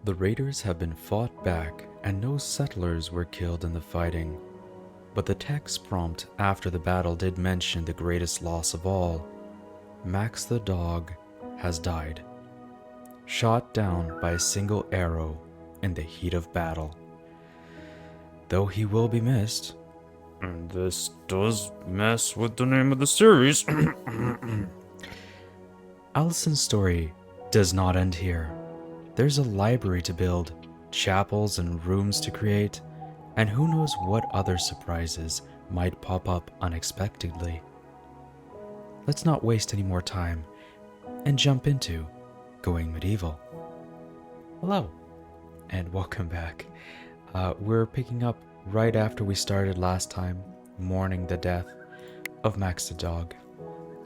The raiders have been fought back, and no settlers were killed in the fighting. But the text prompt after the battle did mention the greatest loss of all. Max the dog has died, shot down by a single arrow in the heat of battle. Though he will be missed. And this does mess with the name of the series. Alison's story does not end here. There's a library to build, chapels and rooms to create, and who knows what other surprises might pop up unexpectedly. Let's not waste any more time and jump into Going Medieval. Hello, and welcome back. We're picking up right after we started last time, mourning the death of Max the dog.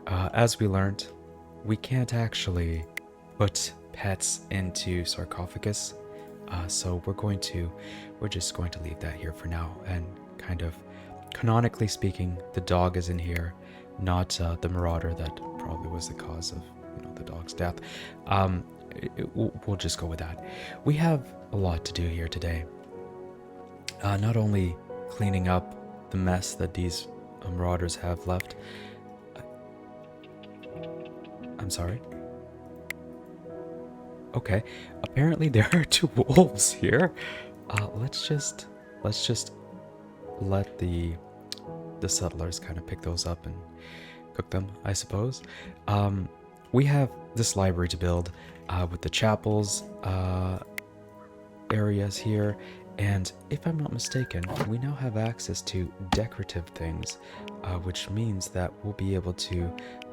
As we learned, we can't actually put pets into sarcophagus, so we're just going to leave that here for now, and kind of canonically speaking, the dog is in here, not the marauder that probably was the cause of the dog's death. We'll just go with that. We have a lot to do here today. Not only cleaning up the mess that these marauders have left. I'm sorry. Okay, apparently there are two wolves here. Let's just let the settlers kind of pick those up and cook them, I suppose. We have this library to build with the chapels areas here, and if I'm not mistaken, we now have access to decorative things, which means that we'll be able to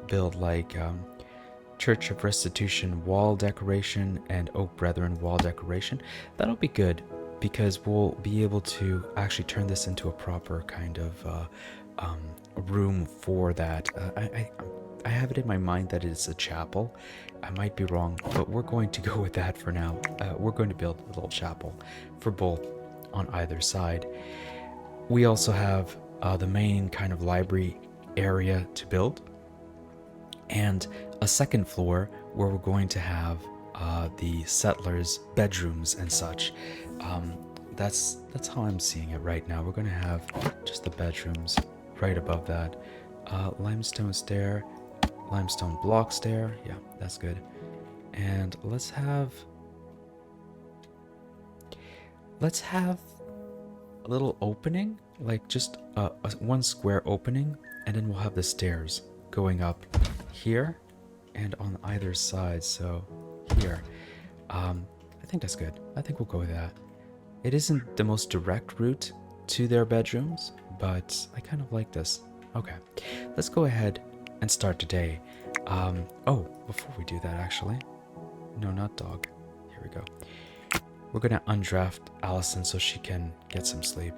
build like Church of Restitution wall decoration and Oak Brethren wall decoration. That'll be good because we'll be able to actually turn this into a proper kind of room for that. I have it in my mind that it's a chapel. I might be wrong, but we're going to go with that for now. We're going to build a little chapel for both on either side. We also have the main kind of library area to build, and a second floor where we're going to have the settlers' bedrooms and such. That's how I'm seeing it right now. We're going to have just the bedrooms right above that. Limestone stair, limestone block stair. Yeah, that's good. And let's have a little opening, like just one square opening, and then we'll have the stairs going up here and on either side. So here, I think that's good. I think we'll go with that. It isn't the most direct route to their bedrooms, but I kind of like this. Okay, let's go ahead and start today. Oh, before we do that, actually, no, not dog. Here we go. We're gonna undraft Alison so she can get some sleep.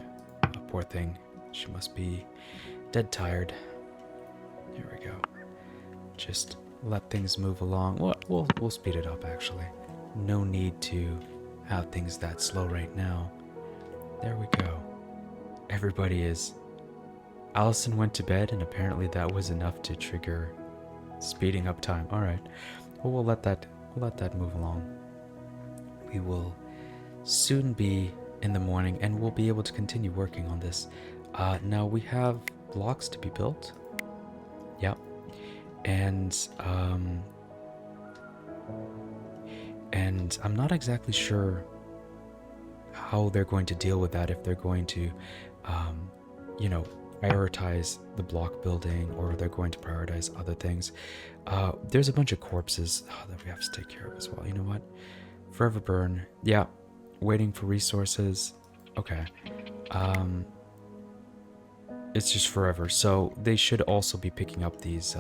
Poor thing, she must be dead tired. Here we go. Just let things move along. We'll speed it up, actually. No need to have things that slow right now. There we go. Everybody is... Alison went to bed, and apparently that was enough to trigger speeding up time. All right. Well, we'll let that move along. We will soon be in the morning, and we'll be able to continue working on this. Now we have blocks to be built. Yep. And I'm not exactly sure how they're going to deal with that, if they're going to, prioritize the block building, or they're going to prioritize other things. There's a bunch of corpses that we have to take care of as well. You know what? Forever burn. Yeah. Waiting for resources. Okay. It's just forever. So they should also be picking up these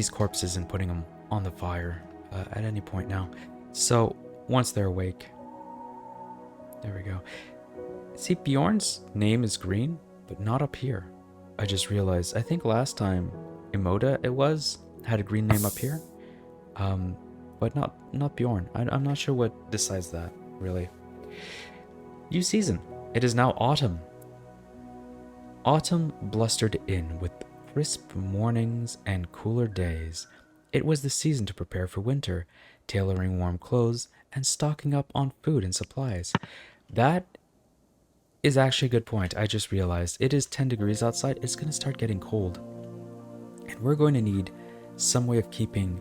corpses and putting them on the fire at any point now. So once they're awake, there we go. See, Bjorn's name is green, but not up here. I just realized. I think last time Emoda had a green name up here, but not Bjorn. I'm not sure what decides that really. New season. It is now autumn. Autumn blustered in with crisp mornings and cooler days. It was the season to prepare for winter. tailoring warm clothes, and stocking up on food and supplies. That is actually a good point. I just realized it is 10 degrees outside. It's going to start getting cold. And we're going to need some way of keeping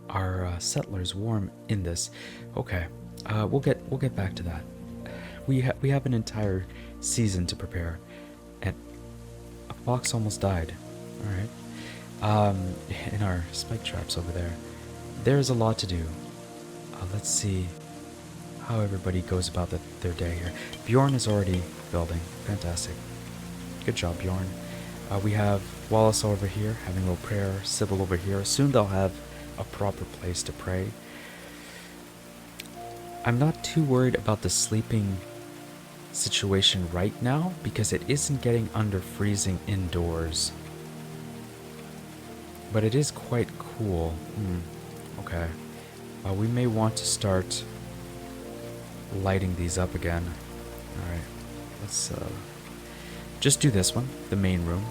our settlers warm in this. Okay, we'll get back to that. We have an entire season to prepare, and a fox almost died. All right, in our spike traps over there. There's a lot to do. Let's see how everybody goes about their day here. Bjorn is already building. Fantastic. Good job, Bjorn. We have Wallace over here having a little prayer. Sybil over here. Soon they'll have a proper place to pray. I'm not too worried about the sleeping situation right now because it isn't getting under freezing indoors. But it is quite cool. Okay. We may want to start lighting these up again. Alright. Let's just do this one, the main room.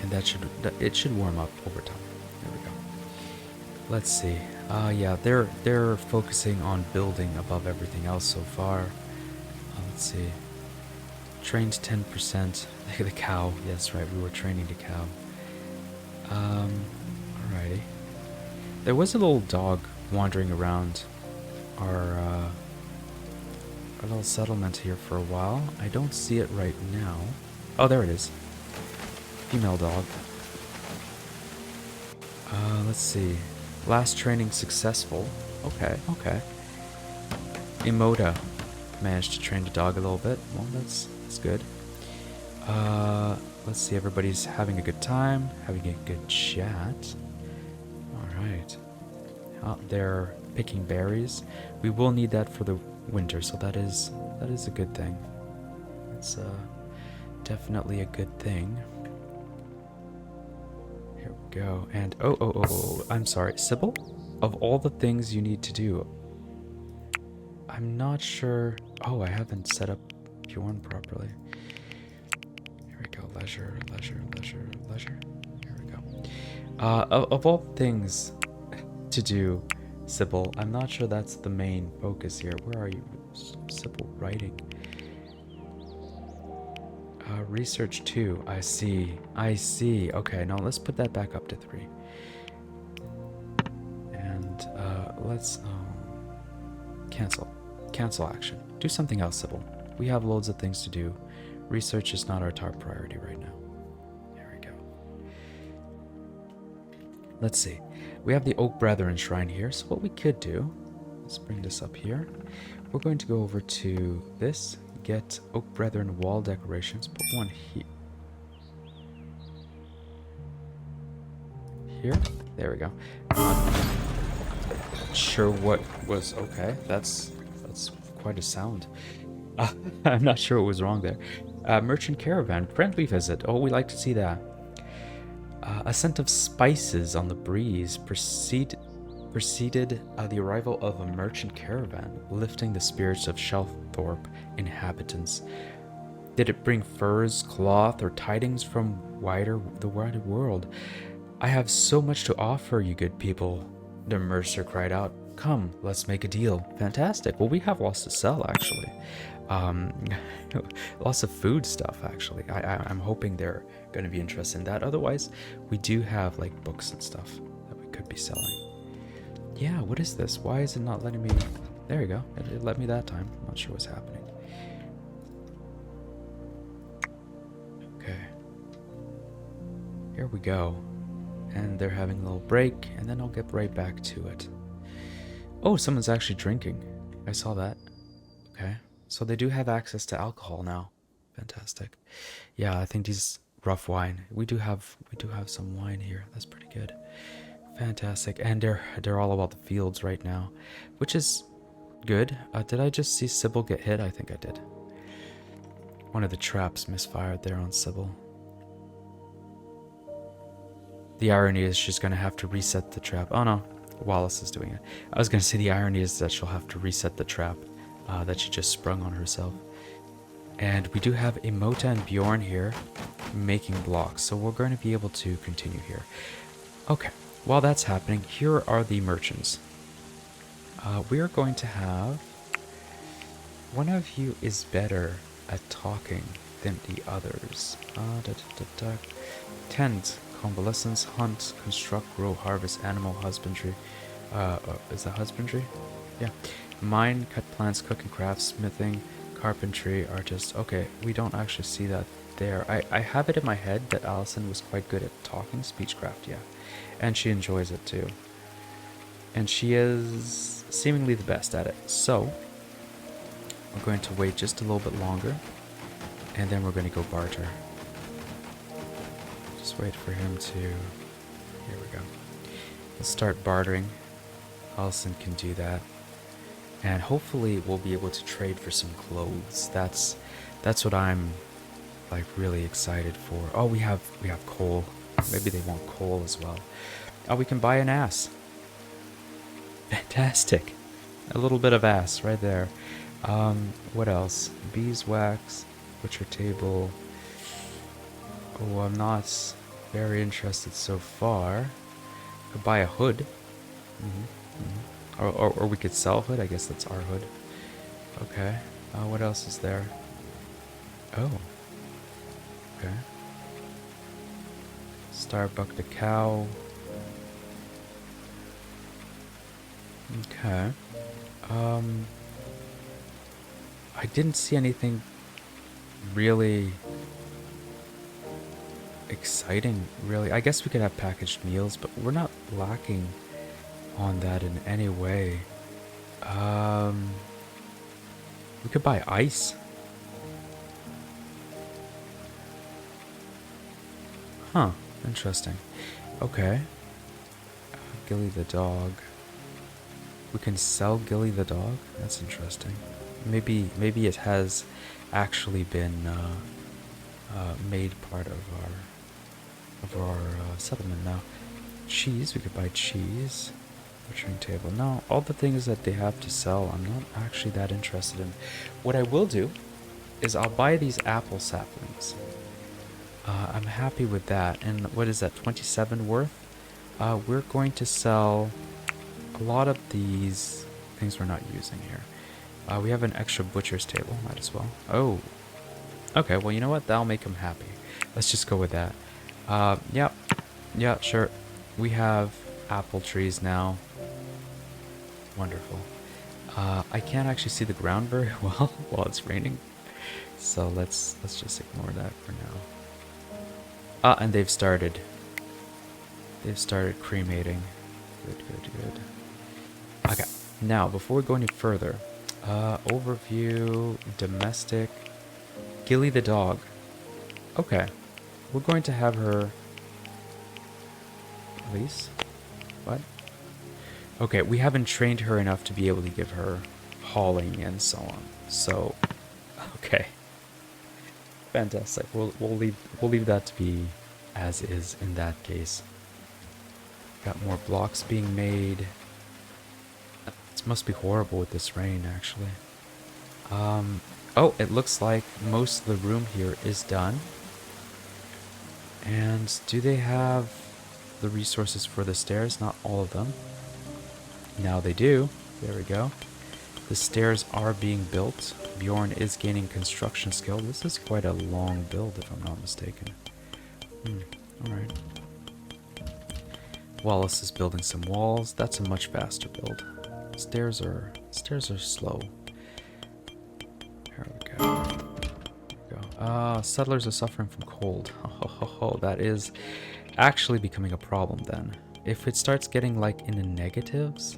And it should warm up over time. There we go. Let's see. Yeah, they're focusing on building above everything else so far. Let's see. Trained 10%. The cow. Yes, right. We were training the cow. Alrighty. There was a little dog wandering around our little settlement here for a while. I don't see it right now. Oh, there it is. Female dog. Let's see. Last training successful. Okay. Emoda managed to train the dog a little bit. Well, that's good. Let's see. Everybody's having a good time, having a good chat. All right. They're picking berries. We will need that for the winter, so that is a good thing. It's definitely a good thing. Here we go. And oh, I'm sorry, Sybil. Of all the things you need to do, I'm not sure. Oh, I haven't set up Bjorn properly. Here we go. Leisure. Here we go. Of all things to do, Sybil, I'm not sure that's the main focus here. Where are you, Sybil? Writing. Research 2. I see. Okay, now let's put that back up to 3. And let's cancel action. Do something else, Sybil. We have loads of things to do. Research is not our top priority right now. There we go. Let's see. We have the Oak Brethren Shrine here, so what we could do, let's bring this up here. We're going to go over to this, get Oak Brethren wall decorations, put one here. There we go. Sure what was okay. That's quite a sound. I'm not sure what was wrong there. Merchant caravan, friendly visit. Oh, we like to see that. A scent of spices on the breeze preceded the arrival of a merchant caravan, lifting the spirits of Shelthorpe inhabitants. Did it bring furs, cloth, or tidings from the wider world? I have so much to offer you good people, the mercer cried out. Come, let's make a deal. Fantastic. Well, we have lots to sell, actually. Lots of food stuff, actually. I'm hoping they're going to be interested in that. Otherwise, we do have like books and stuff that we could be selling. Yeah, what is this? Why is it not letting me? There you go. It let me that time. I'm not sure what's happening. Okay. Here we go. And they're having a little break, and then I'll get right back to it. Oh, someone's actually drinking. I saw that. Okay. So they do have access to alcohol now. Fantastic. Yeah, I think these rough wine. We do have some wine here. That's pretty good. Fantastic. And they're all about the fields right now, which is good. Did I just see Sybil get hit? I think I did. One of the traps misfired there on Sybil. The irony is she's going to have to reset the trap. Oh no, Wallace is doing it. I was going to say the irony is that she'll have to reset the trap that she just sprung on herself. And we do have Emota and Bjorn here making blocks, so we're going to be able to continue here. Okay, while that's happening, here are the merchants. We are going to have... One of you is better at talking than the others. Tend, convalescence, hunt, construct, grow, harvest, animal husbandry. Is that husbandry? Yeah. Mine, cut plants, cook and craft, smithing, carpentry, artist. Okay, we don't actually see that there. I have it in my head that Alison was quite good at talking, speechcraft, yeah. And she enjoys it too. And she is seemingly the best at it. So, we're going to wait just a little bit longer. And then we're going to go barter. Just wait for him to... Here we go. Let's start bartering. Alison can do that. And hopefully we'll be able to trade for some clothes. That's what I'm like really excited for. Oh, we have coal. Maybe they want coal as well. Oh, we can buy an ass. Fantastic. A little bit of ass right there. What else? Beeswax, butcher table. Oh, I'm not very interested so far. Could buy a hood. Or we could sell hood. I guess that's our hood. Okay. What else is there? Oh. Okay. Starbuck the cow. Okay. I didn't see anything really exciting, really. I guess we could have packaged meals, but we're not lacking on that in any way. We could buy ice. Huh, interesting. Okay. Gilly the dog. We can sell Gilly the dog? That's interesting. Maybe it has actually been made part of our settlement now. Cheese, we could buy cheese. Butchering table. No, all the things that they have to sell, I'm not actually that interested in. What I will do is I'll buy these apple saplings. I'm happy with that. And what is that, 27 worth? We're going to sell a lot of these things we're not using here. We have an extra butcher's table, might as well. Oh, okay, well, you know what? That'll make him happy. Let's just go with that. Yeah, sure. We have apple trees now. Wonderful. I can't actually see the ground very well while it's raining, so let's just ignore that for now. And they've started cremating. Good. Okay, now before we go any further, overview, domestic, Gilly the dog. Okay, we're going to have her. Elise? What? Okay, we haven't trained her enough to be able to give her hauling and so on. So, okay, fantastic. We'll leave that to be as is in that case. Got more blocks being made. It must be horrible with this rain, actually. Oh, it looks like most of the room here is done. And do they have the resources for the stairs? Not all of them. Now they do. There we go. The stairs are being built. Bjorn is gaining construction skill. This is quite a long build, if I'm not mistaken. Alright. Wallace is building some walls. That's a much faster build. Stairs are slow. Here we go. Settlers are suffering from cold. That is actually becoming a problem then. If it starts getting like in the negatives,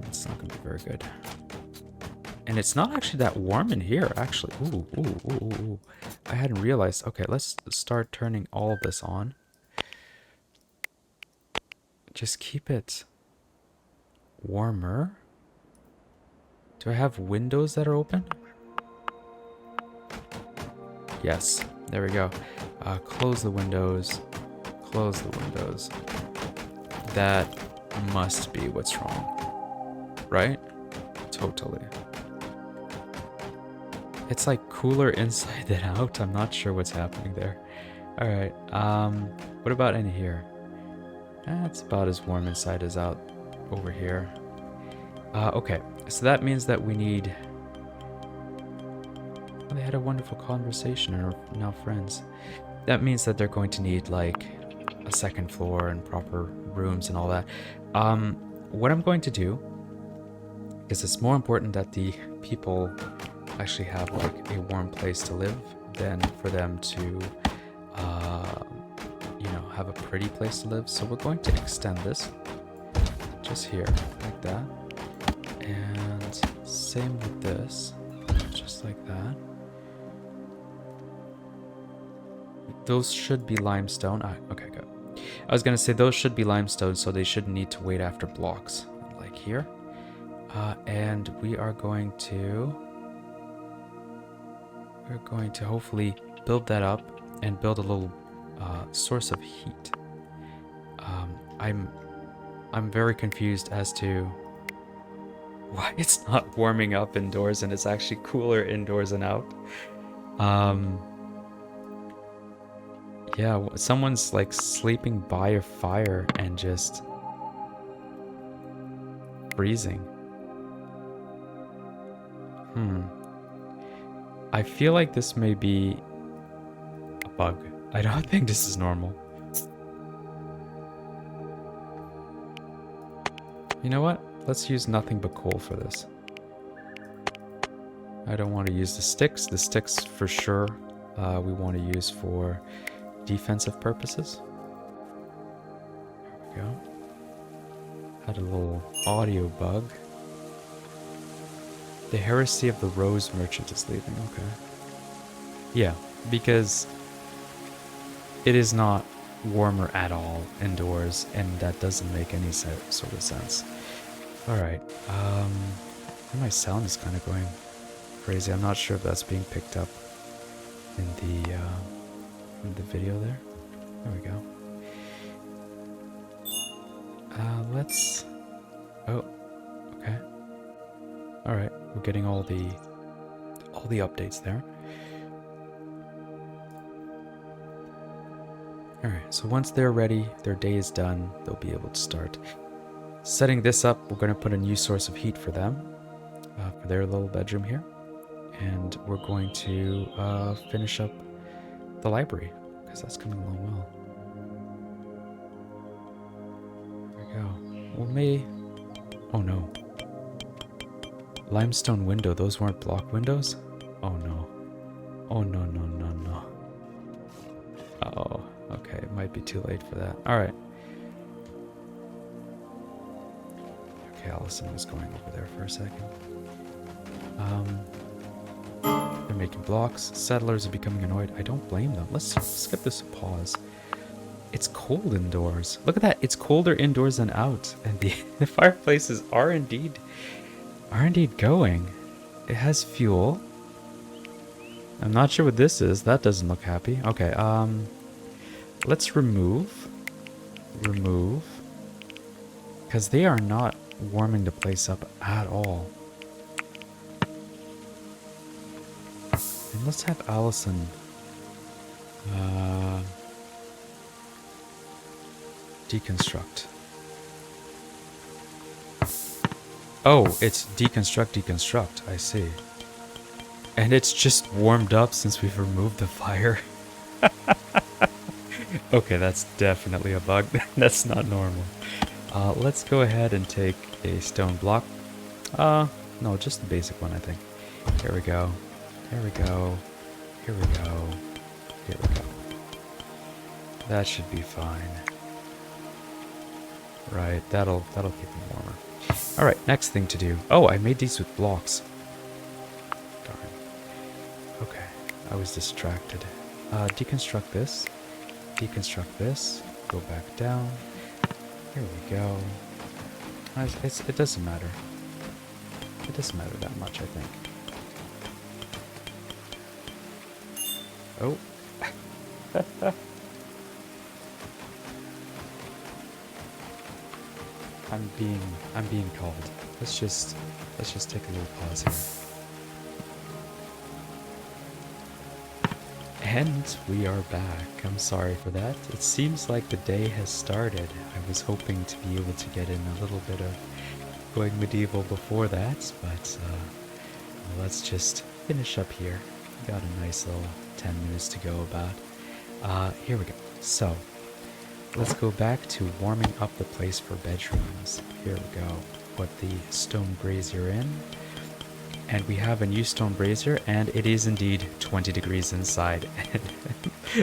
it's not gonna be very good. And it's not actually that warm in here, actually. Ooh. I hadn't realized. Okay, let's start turning all of this on. Just keep it warmer. Do I have windows that are open? Yes, there we go. Close the windows. Close the windows. That must be what's wrong, right? Totally. It's like cooler inside than out. I'm not sure what's happening there. All right. What about in here? It's about as warm inside as out over here. Okay, so that means that we need... Well, they had a wonderful conversation and are now friends. That means that they're going to need like a second floor and proper rooms and all that. What I'm going to do, because it's more important that the people actually have like a warm place to live than for them to, you know, have a pretty place to live. So we're going to extend this just here like that. And same with this, just like that. Those should be limestone. Okay, good. I was gonna say those should be limestone, so they shouldn't need to wait after blocks, like here. And we're going to hopefully build that up and build a little source of heat. I'm very confused as to why it's not warming up indoors and it's actually cooler indoors and out. Yeah, someone's like sleeping by a fire and just freezing. I feel like this may be a bug. I don't think this is normal. You know what? Let's use nothing but coal for this. I don't want to use the sticks. The sticks for sure we want to use for defensive purposes. There we go. Had a little audio bug. The heresy of the rose merchant is leaving. Okay. Yeah, because it is not warmer at all indoors, and that doesn't make any sort of sense. All right. My sound is kind of going crazy. I'm not sure if that's being picked up in the video there. There we go. Let's... Oh, okay. All right, we're getting all the updates there. All right, so once they're ready, their day is done, they'll be able to start setting this up. We're going to put a new source of heat for them, for their little bedroom here. And we're going to finish up the library, because that's coming along well. There we go. We may... Oh no. Limestone window, those weren't block windows? Oh no. Oh no, no, no, no. Uh-oh. Okay, it might be too late for that. Alright. Okay, Alison was going over there for a second. They're making blocks. Settlers are becoming annoyed. I don't blame them. Let's give this a pause. It's cold indoors. Look at that. It's colder indoors than out. And the fireplaces are indeed going. It has fuel. I'm not sure what this is. That doesn't look happy. Okay, let's remove. Because they are not warming the place up at all. And let's have Alison deconstruct. Oh, it's deconstruct. I see. And it's just warmed up since we've removed the fire. Okay, that's definitely a bug. That's not normal. Let's go ahead and take a stone block. No, just the basic one, I think. Here we go. Here we go. Here we go. Here we go. That should be fine. Right, that'll keep them warmer. Alright, next thing to do. Oh, I made these with blocks. Darn. Okay, I was distracted. Deconstruct this. Deconstruct this. Go back down. Here we go. It doesn't matter. It doesn't matter that much, I think. Oh. I'm being called. Let's just take a little pause here. And we are back. I'm sorry for that. It seems like the day has started. I was hoping to be able to get in a little bit of going medieval before that, but let's just finish up here. We got a nice little 10 minutes to go about. Here we go. So, let's go back to warming up the place for bedrooms. Here we go. Put the stone brazier in. And we have a new stone brazier, and it is indeed 20 degrees inside and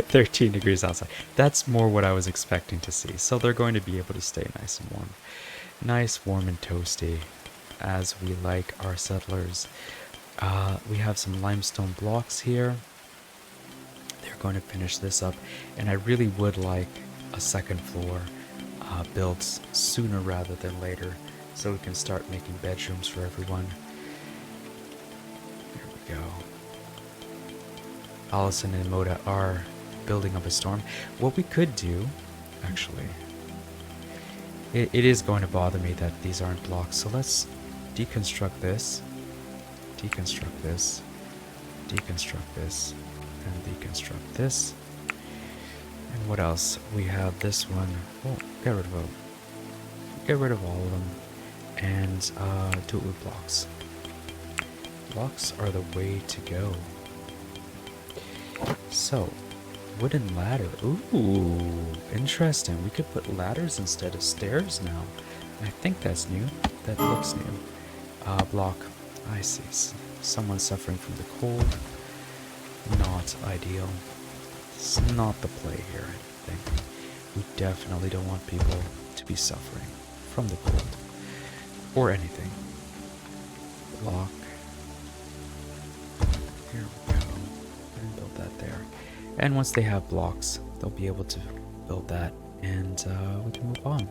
13 degrees outside. That's more what I was expecting to see. So they're going to be able to stay nice and warm. Nice, warm, and toasty, as we like our settlers. We have some limestone blocks here. They're going to finish this up, and I really would like a second floor built sooner rather than later, so we can start making bedrooms for everyone. There we go. Alison and Moda are building up a storm. What we could do, actually, it is going to bother me that these aren't blocks, so let's deconstruct this, deconstruct this, deconstruct this, and deconstruct this. And what else? We have this one. Oh, get rid of them. Get rid of all of them. And do it with blocks. Blocks are the way to go. So, wooden ladder. Ooh, interesting. We could put ladders instead of stairs now. I think that's new. That looks new. Block. I see. Someone suffering from the cold. Not ideal. It's not the play here, I think. We definitely don't want people to be suffering from the cold. Or anything. Block. Here we go. And build that there. And once they have blocks, they'll be able to build that, and we can move on.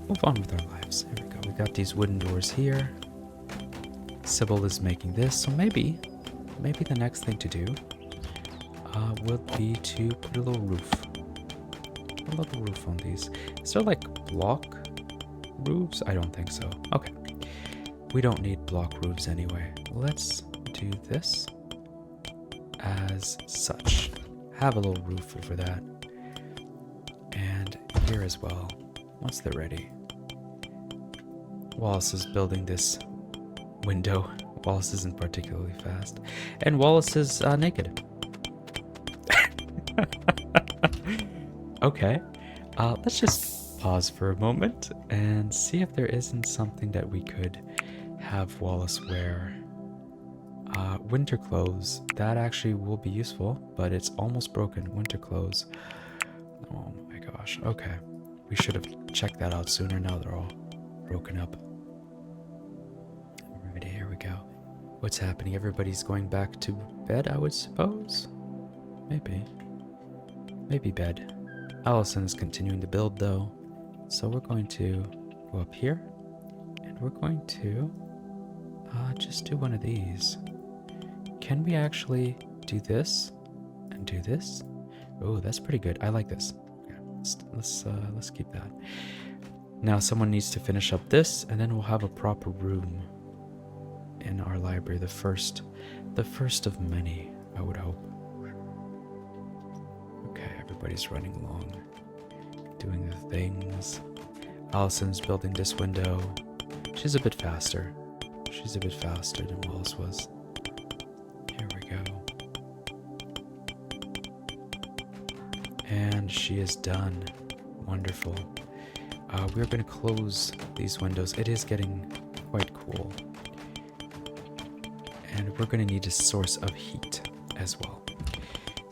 Move on with our lives. Here we go. We got these wooden doors here. Sybil is making this, so maybe the next thing to do would be to put a little roof. A little roof on these. Is there like block roofs? I don't think so. Okay. We don't need block roofs anyway. Let's do this as such. Have a little roof over that. And here as well, once they're ready. Wallace is building this window. Wallace isn't particularly fast. And Wallace is naked. Okay. Let's just pause for a moment and see if there isn't something that we could have Wallace wear. Winter clothes. That actually will be useful, but it's almost broken. Winter clothes. Oh my gosh. Okay. We should have checked that out sooner. Now they're all broken up. Alright, here we go. What's happening? Everybody's going back to bed, I would suppose? Maybe. Maybe bed. Alison is continuing to build though. So we're going to go up here. And we're going to just do one of these. Can we actually do this and do this? Oh, that's pretty good. I like this. Okay, let's keep that. Now someone needs to finish up this, and then we'll have a proper room in our library. The first of many, I would hope. Okay, everybody's running along, doing the things. Alison's building this window. She's a bit faster. She's a bit faster than Wallace was. Here we go. And she is done. Wonderful. We're going to close these windows. It is getting quite cool. And we're going to need a source of heat as well.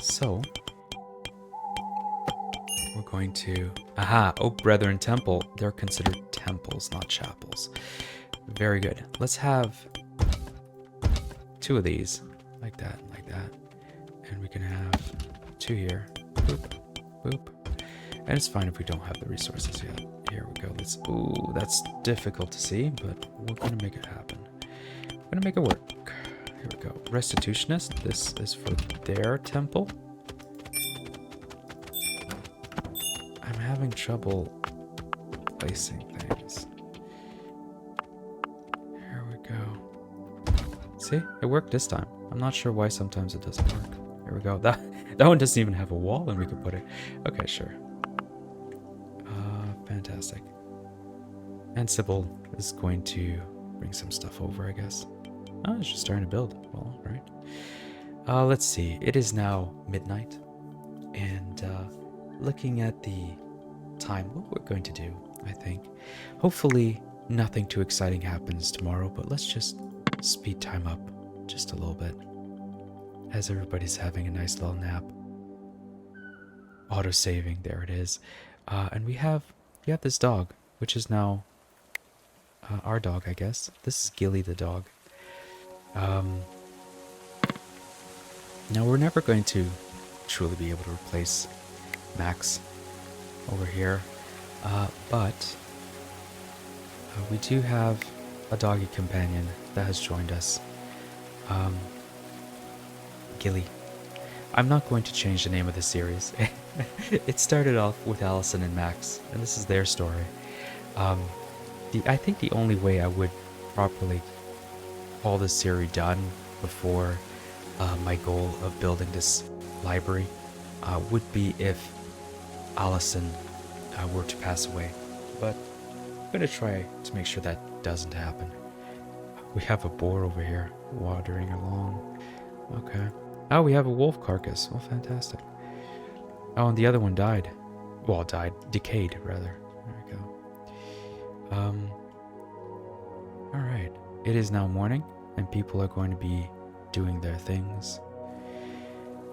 So, we're going to... Aha! Oak Brethren Temple. They're considered temples, not chapels. Very good. Let's have 2 of these. Like that, like that. And we can have 2 here. Boop, boop. And it's fine if we don't have the resources yet. Here we go. Ooh, that's difficult to see, but we're going to make it happen. We're going to make it work. Here we go. Restitutionist. This is for their temple. I'm having trouble placing things. Here we go. See? It worked this time. I'm not sure why sometimes it doesn't work. Here we go. That one doesn't even have a wall, and we could put it. Okay, sure. Fantastic. And Sybil is going to bring some stuff over, I guess. Oh, it's just starting to build. Well, all right. Let's see. It is now midnight, and looking at the time, what we're going to do, I think, hopefully nothing too exciting happens tomorrow, but let's just speed time up just a little bit as everybody's having a nice little nap. Auto saving, there it is. And we have this dog, which is now our dog, I guess. This is Gilly the dog. Now we're never going to truly be able to replace Max over here, but we do have a doggy companion that has joined us. Gilly. I'm not going to change the name of the series. It started off with Alison and Max, and this is their story. I think the only way I would properly call this series done before my goal of building this library would be if Alison were to pass away. But I'm going to try to make sure that doesn't happen. We have a boar over here wandering along. Okay. Oh, we have a wolf carcass. Oh, fantastic. Oh, and the other one died. Well, decayed, rather. There we go. Alright. It is now morning, and people are going to be doing their things.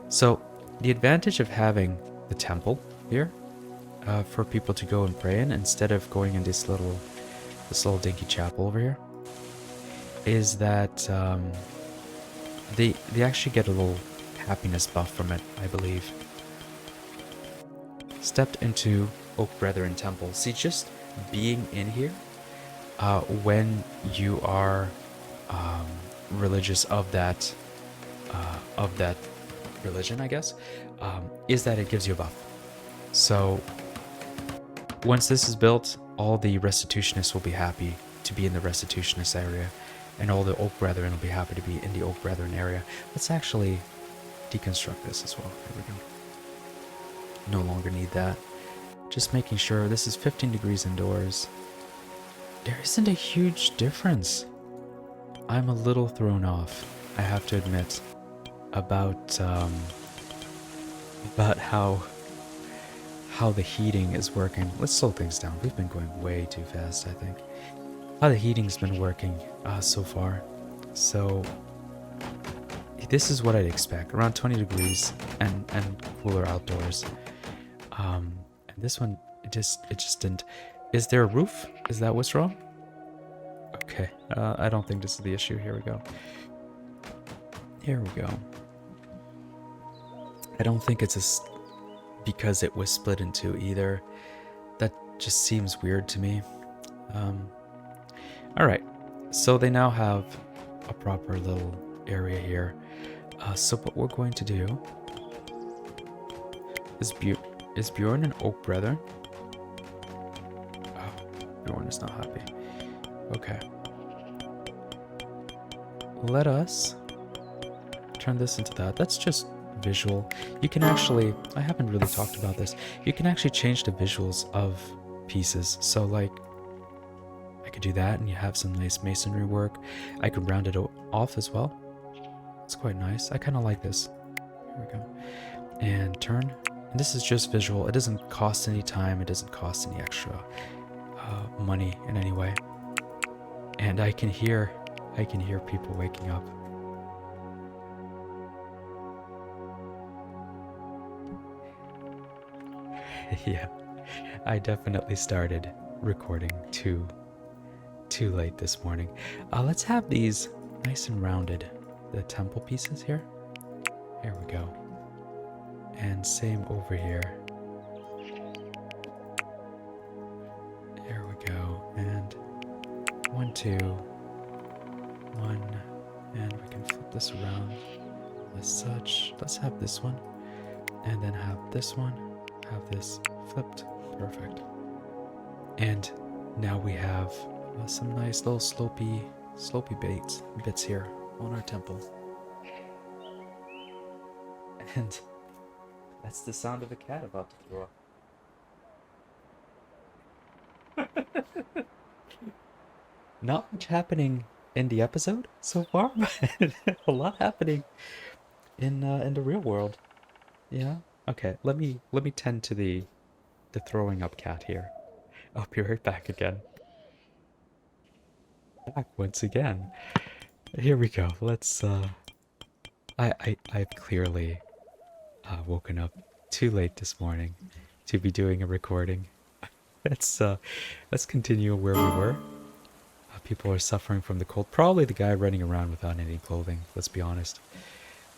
So, the advantage of having the temple here, for people to go and pray in, instead of going in this little dinky chapel over here, is that they actually get a little happiness buff from it, I believe. Stepped into Oak Brethren Temple. See, just being in here, when you are religious of that religion, I guess, is that it gives you a buff. So once this is built, all the restitutionists will be happy to be in the restitutionist area, and all the Oak Brethren will be happy to be in the Oak Brethren area. Let's actually deconstruct this as well. There we go. No longer need that. Just making sure this is 15 degrees indoors. There isn't a huge difference. I'm a little thrown off, I have to admit, about how the heating is working. Let's slow things down. We've been going way too fast, I think. How the heating's been working so far. So this is what I'd expect, around 20 degrees and cooler outdoors. And this one, it just didn't. Is there a roof? Is that what's wrong? Okay, I don't think this is the issue. Here we go. Here we go. I don't think it's because it was split in two either. That just seems weird to me. Alright, so they now have a proper little area here. So what we're going to do is Bjorn an Oak Brethren? Oh, Bjorn is not happy. Okay. Let us turn this into that. That's just visual. You can actually, I haven't really talked about this, you can actually change the visuals of pieces. So like, I could do that and you have some nice masonry work. I could round it off as well. It's quite nice. I kind of like this. Here we go. And turn. And this is just visual. It doesn't cost any time. It doesn't cost any extra money in any way. And I can hear people waking up. Yeah, I definitely started recording too late this morning. Let's have these nice and rounded, the temple pieces here. Here we go. And same over here. There we go. And 1, 2, 1, and we can flip this around as such. Let's have this one, and then have this one, have this flipped. Perfect. And now we have some nice little slopey bits here on our temple. And That's the sound of a cat about to throw up. Not much happening in the episode so far, but a lot happening in the real world. Yeah. Okay. Let me tend to the throwing up cat here. I'll be right back again. Back once again. Here we go. Let's I've clearly woken up too late this morning to be doing a recording. Let's continue where we were. People are suffering from the cold. Probably the guy running around without any clothing, let's be honest.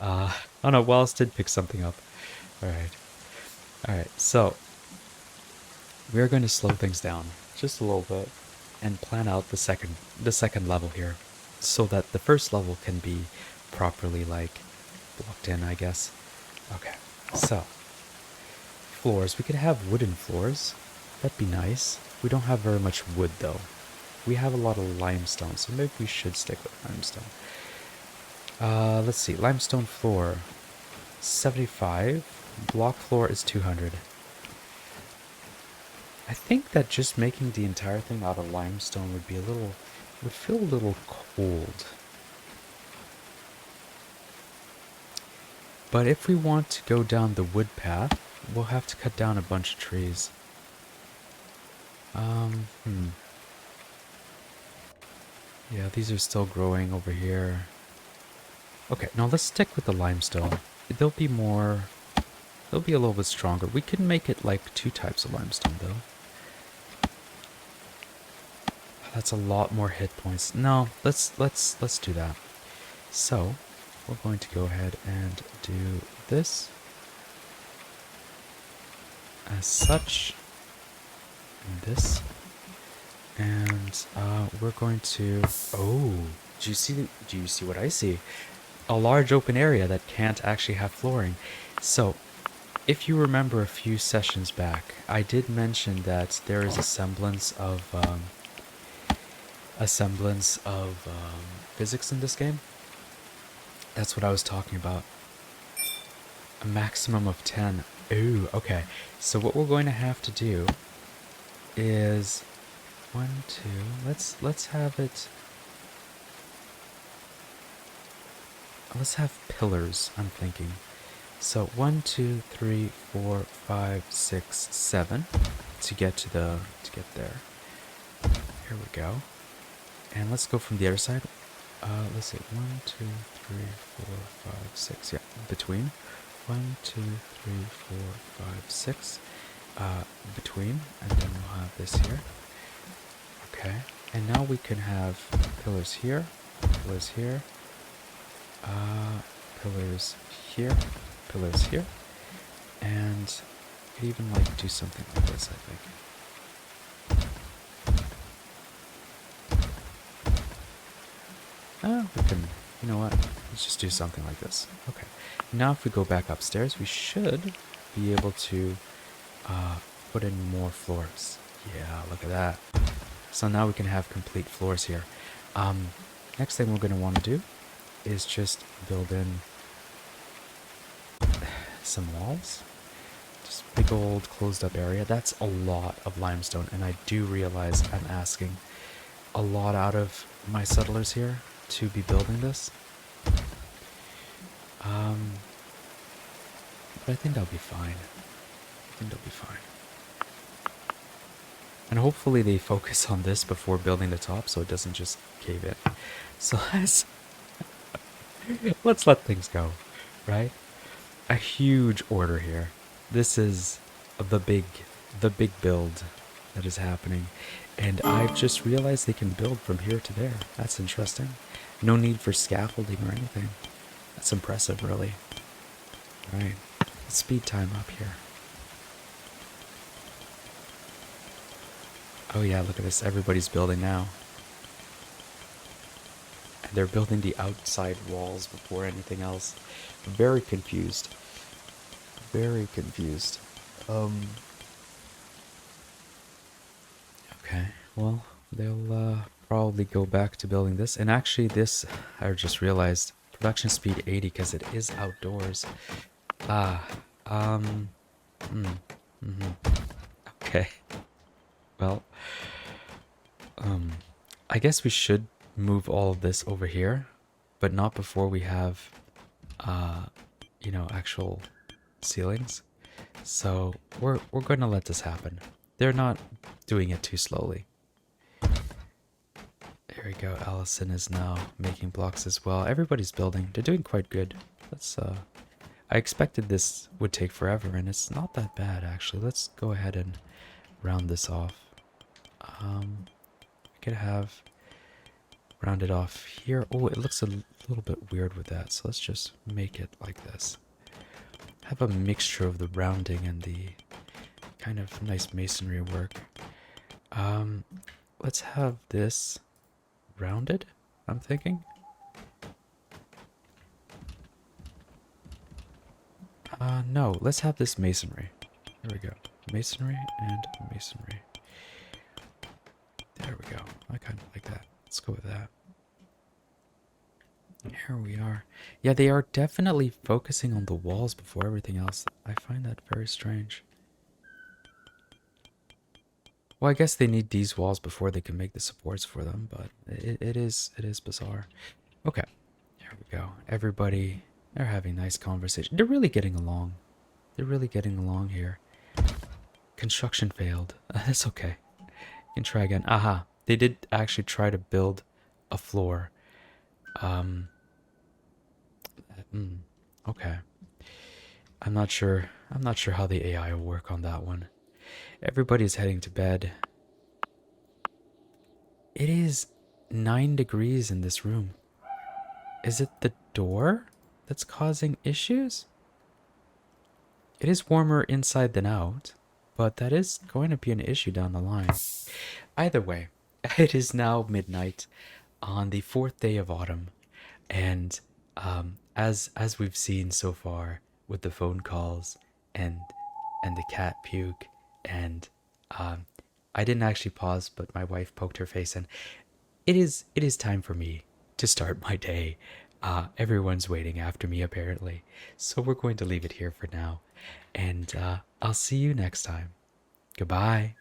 Oh no, Wallace did pick something up. Alright. Alright, so we're going to slow things down just a little bit and plan out the second level here so that the first level can be properly like blocked in, I guess. Okay, so floors. We could have wooden floors. That'd be nice. We don't have very much wood though. We have a lot of limestone, so maybe we should stick with limestone. Let's see. Limestone floor, 75. Block floor is 200. I think that just making the entire thing out of limestone would be would feel a little cold. But if we want to go down the wood path, we'll have to cut down a bunch of trees. Yeah, these are still growing over here. Okay, now let's stick with the limestone. They'll be a little bit stronger. We can make it like 2 types of limestone though. That's a lot more hit points. No, let's do that. So, we're going to go ahead and do this as such, and this, and we're going to. Oh, do you see what I see? A large open area that can't actually have flooring. So, if you remember a few sessions back, I did mention that there is a semblance of physics in this game. That's what I was talking about. A maximum of 10. Ooh, okay. So what we're going to have to do is 1, 2. Let's have it. Let's have pillars, I'm thinking. So 1, 2, 3, 4, 5, 6, 7 to get there. Here we go. And let's go from the other side. Let's see. 1, 2, 3, 4, 5, 6. Yeah, between. 1, 2, 3, 4, 5, 6. Between, and then we'll have this here. Okay. And now we can have pillars here, pillars here, pillars here, pillars here, and we could even like do something like this, I think. We can, you know what, let's just do something like this. Okay, now if we go back upstairs, we should be able to put in more floors. Yeah, look at that. So now we can have complete floors here. Next thing we're going to want to do is just build in some walls. Just big old closed up area. That's a lot of limestone, and I do realize I'm asking a lot out of my settlers here to be building this. But I think that'll be fine. And hopefully they focus on this before building the top so it doesn't just cave in. So let's let things go, right? A huge order here. This is the big build that is happening. And I've just realized they can build from here to there. That's interesting. No need for scaffolding or anything. That's impressive, really. All right, let's speed time up here. Oh yeah, look at this. Everybody's building now. And they're building the outside walls before anything else. Very confused. Very confused. Okay, well, they'll probably go back to building this. And actually this, I just realized, production speed 80 because it is outdoors. Um, okay. Well, I guess we should move all of this over here, but not before we have, actual ceilings. So we're going to let this happen. They're not doing it too slowly. There we go. Alison is now making blocks as well. Everybody's building. They're doing quite good. Let's I expected this would take forever, and it's not that bad actually. Let's go ahead and round this off. We could have rounded off here. Oh, it looks a little bit weird with that, so let's just make it like this. Have a mixture of the rounding and the kind of nice masonry work. Let's have this rounded, I'm thinking. No, let's have this masonry. There we go. Masonry and masonry. There we go. I kind of like that. Let's go with that. Here we are. Yeah, they are definitely focusing on the walls before everything else. I find that very strange. Well, I guess they need these walls before they can make the supports for them, but it is bizarre. Okay, here we go. Everybody, they're having nice conversation. They're really getting along. They're really getting along here. Construction failed. That's okay. You can try again. Aha, they did actually try to build a floor. Okay. I'm not sure how the AI will work on that one. Everybody's heading to bed. It is 9 degrees in this room. Is it the door that's causing issues? It is warmer inside than out, but that is going to be an issue down the line. Either way, it is now midnight on the 4th day of autumn, and as we've seen so far with the phone calls and the cat puke, and I didn't actually pause, but my wife poked her face in. It is time for me to start my day. Everyone's waiting after me apparently, so we're going to leave it here for now, and I'll see you next time. Goodbye.